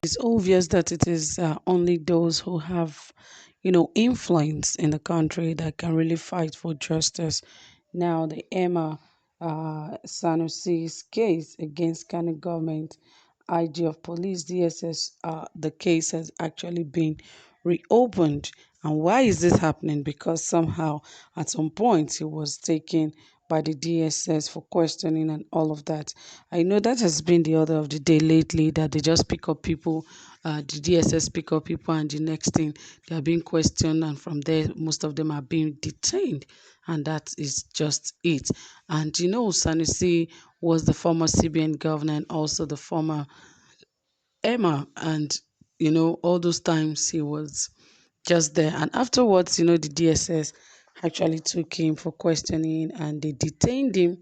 It's obvious that it is only those who have, influence in the country that can really fight for justice. Now, the Emma Sanusi's case against Kano government, IG of police, DSS, the case has actually been reopened. And why is this happening? Because somehow, at some point, he was taken by the DSS for questioning and all of that. I know that has been the order of the day lately, that they just pick up people, the DSS pick up people, and the next thing they are being questioned, and from there, most of them are being detained. And that is just it. And Sanusi was the former CBN governor and also the former Emma, and all those times he was just there. And afterwards, the DSS actually took him for questioning and they detained him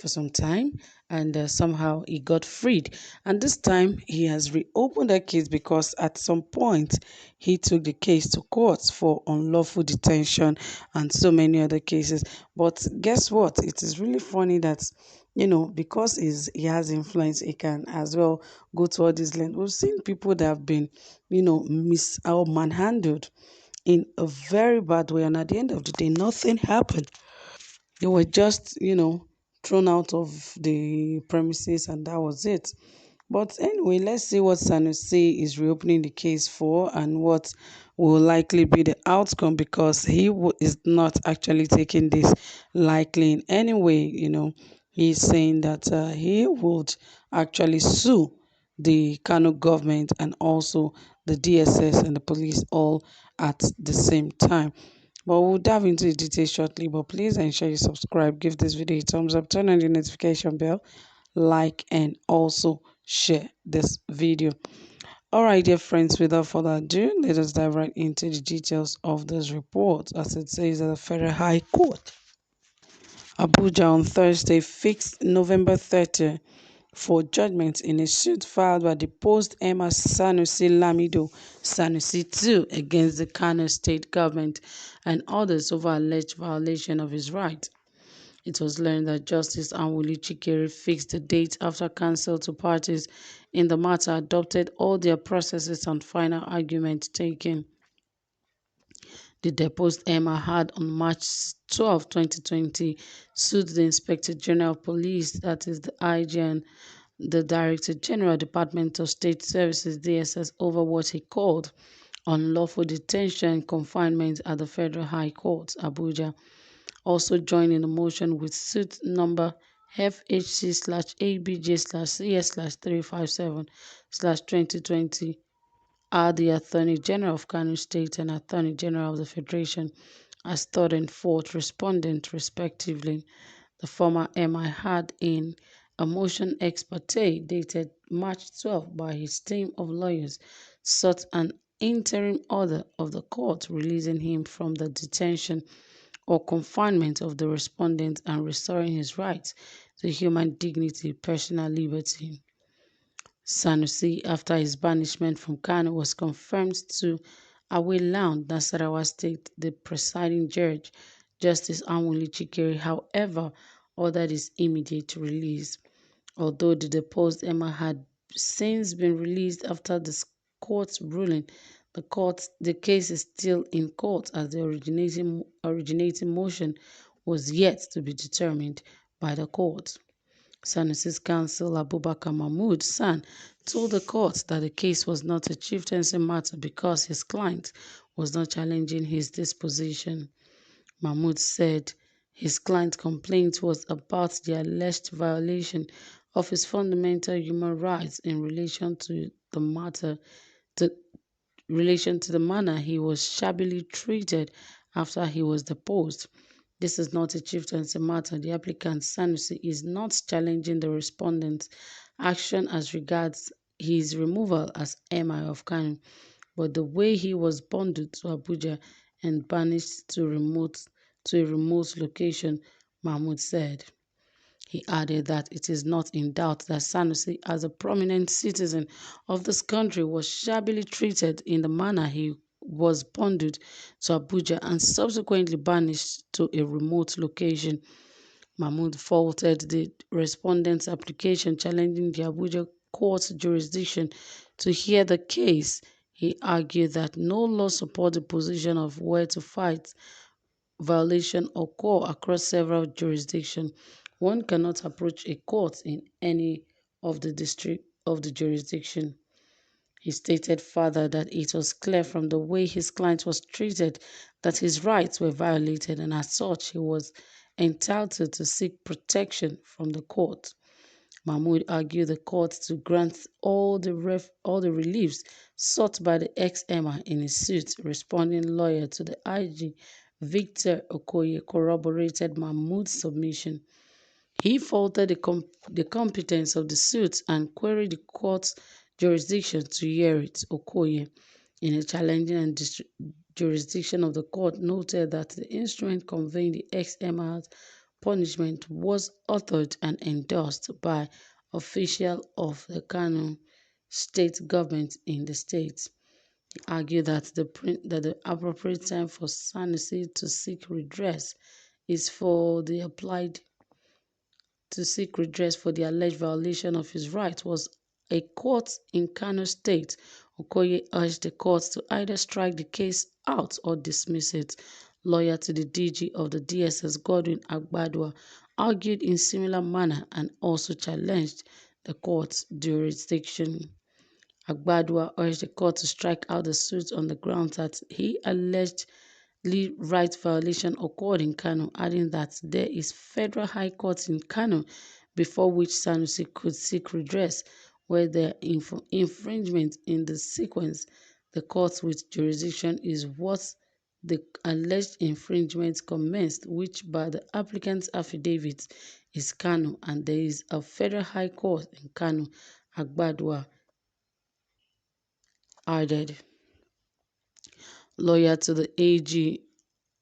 for some time, and somehow he got freed. And this time he has reopened that case because at some point he took the case to court for unlawful detention and so many other cases. But guess what? It is really funny that because he has influence, he can as well go to all these lands. We've seen people that have been, mis or manhandled in a very bad way, and at the end of the day, nothing happened. They were just, thrown out of the premises, and that was it. But anyway, let's see what Sanusi is reopening the case for and what will likely be the outcome, because he is not actually taking this likely in any way. He's saying that he would actually sue the Kano government and also the DSS and the police all at the same time. But we'll dive into the details shortly. But please ensure you subscribe, give this video a thumbs up, turn on the notification bell, like, and also share this video. All right, dear friends, without further ado, let us dive right into the details of this report. As it says at the Federal High Court, Abuja on Thursday fixed November 30 for judgment in a suit filed by the post-Emma Sanusi Lamido Sanusi II against the Kano state government and others over alleged violation of his rights. It was learned that Justice Anwuli Chikere fixed the date after counsel to parties in the matter adopted all their processes and final argument taken. The deposed Emma had on March 12, 2020, sued the Inspector General of Police, that is the IG, and the Director General Department of State Services (DSS) over what he called unlawful detention and confinement at the Federal High Court, Abuja. Also joined in the motion with suit number FHC/AB/CS/357/2020 are the Attorney General of Kano State and Attorney General of the Federation as third and fourth respondent, respectively. The former MI had, in a motion ex parte dated March 12 by his team of lawyers, sought an interim order of the court releasing him from the detention or confinement of the respondent and restoring his rights to human dignity, personal liberty. Sanusi, after his banishment from Kano, was confirmed to Awe-Laon, Nasarawa State. The presiding judge, Justice Anwuli Chikere, however, ordered his immediate release. Although the deposed Emma had since been released after the court's ruling, the case is still in court as the originating motion was yet to be determined by the court. Sanusi's counsel, Abubakar Mahmood San, told the court that the case was not a chieftaincy matter because his client was not challenging his disposition. Mahmood said his client's complaint was about the alleged violation of his fundamental human rights in relation to the manner he was shabbily treated after he was deposed. This is not a chieftaincy matter. The applicant, Sanusi, is not challenging the respondent's action as regards his removal as Emir of Kano, but the way he was bundled to Abuja and banished to a remote location, Mahmood said. He added that it is not in doubt that Sanusi, as a prominent citizen of this country, was shabbily treated in the manner he was bundled to Abuja and subsequently banished to a remote location. Mahmood faulted the respondent's application challenging the Abuja court's jurisdiction, To hear the case, he argued that no law supports the position of where to fight violation occur across several jurisdictions. One cannot approach a court in any of the district of the jurisdiction. He stated further that it was clear from the way his client was treated that his rights were violated, and as such he was entitled to seek protection from the court. Mahmoud argued the court to grant all the reliefs sought by the ex-emir in his suit. Responding lawyer to the IG, Victor Okoye, corroborated Mahmoud's submission. He faulted the competence of the suit and queried the court's jurisdiction to hear it. Okoye, in a challenging jurisdiction of the court, noted that the instrument conveying the ex-emir's punishment was authored and endorsed by officials of the Kano state government in the state. He argued that the appropriate time for Sanusi to seek redress is for the applied to seek redress for the alleged violation of his rights was a court in Kano State. Okoye urged the court to either strike the case out or dismiss it. Lawyer to the DG of the DSS, Godwin Agbadua, argued in similar manner and also challenged the court's jurisdiction. Agbadua urged the court to strike out the suit on the grounds that he alleged rights violation occurred in Kano, adding that there is Federal High Court in Kano before which Sanusi could seek redress where there infringement in the sequence. The court with jurisdiction is what the alleged infringement commenced, which by the applicant's affidavit is Kano, and there is a Federal High Court in Kano, Agbadua added. Lawyer to the AG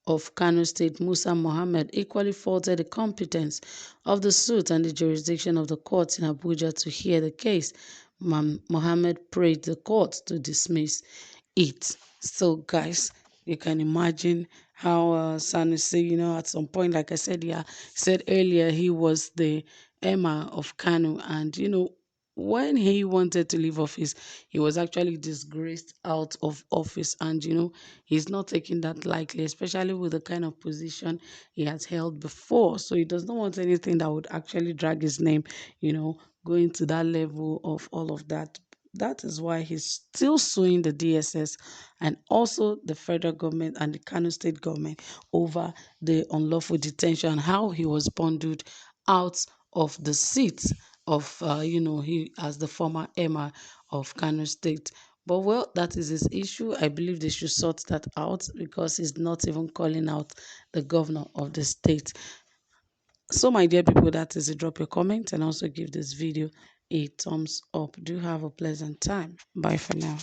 of Kano State, Musa Mohammed, equally faulted the competence of the suit and the jurisdiction of the court in Abuja to hear the case. Mohammed prayed the court to dismiss it. So, guys, you can imagine how Sanusi, at some point, like I said, said earlier, he was the emir of Kano, and when he wanted to leave office, he was actually disgraced out of office, and he's not taking that lightly, especially with the kind of position he has held before. So he does not want anything that would actually drag his name, going to that level of all of that. That is why he's still suing the DSS and also the federal government and the Kano state government over the unlawful detention, how he was bundled out of the seat of, he as the former emir of Kano state. But well, that is his issue. I believe they should sort that out because he's not even calling out the governor of the state. So, my dear people, that is it. Drop your comment and also give this video a thumbs up. Do have a pleasant time. Bye for now.